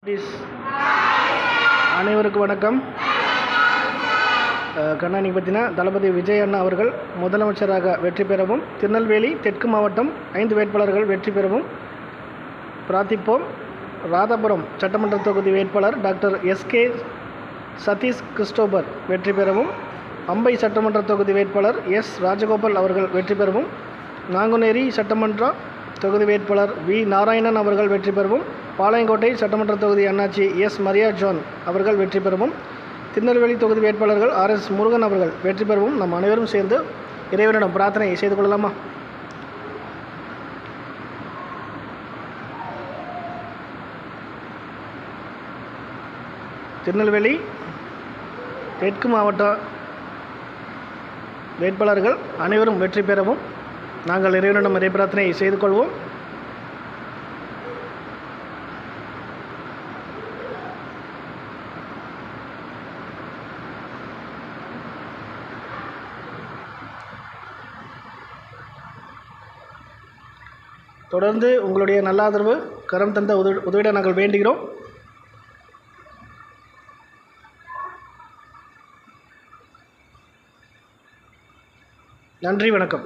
Please. அனைவருக்கும் வணக்கம். கண்ணா, நீங்கள் பார்த்தீங்கன்னா தளபதி விஜய் அண்ணா அவர்கள் முதலமைச்சராக வெற்றி பெறவும், திருநெல்வேலி தெற்கு மாவட்டம் 5 வேட்பாளர்கள் வெற்றி பெறவும் பிரார்த்திப்போம். ராதாபுரம் சட்டமன்ற தொகுதி வேட்பாளர் டாக்டர் எஸ்கே சதீஷ் கிறிஸ்டோபர் வெற்றி பெறவும், அம்பை சட்டமன்ற தொகுதி வேட்பாளர் எஸ் ராஜகோபால் அவர்கள் வெற்றி பெறவும், நாங்குநேரி சட்டமன்ற தொகுதி வேட்பாளர் வி நாராயணன் அவர்கள் வெற்றி பெறவும், பாளையங்கோட்டை சட்டமன்ற தொகுதி அண்ணாச்சி எஸ் மரியா ஜான் அவர்கள் வெற்றி பெறவும், திருநெல்வேலி தொகுதி வேட்பாளர்கள் RS முருகன் அவர்கள் வெற்றி பெறவும் நம் அனைவரும் சேர்ந்து இறைவனிடம் பிரார்த்தனை செய்து கொள்ளலாமா? திருநெல்வேலி தெற்கு மாவட்ட வேட்பாளர்கள் அனைவரும் வெற்றி பெறவும் நாங்கள் இறைவனிடம் இறை பிரார்த்தனை செய்து கொள்வோம். தொடர்ந்து உங்களுடைய நல்ல ஆதரவு கரம் தந்த உதவிட நாங்கள் வேண்டுகிறோம். நன்றி, வணக்கம்.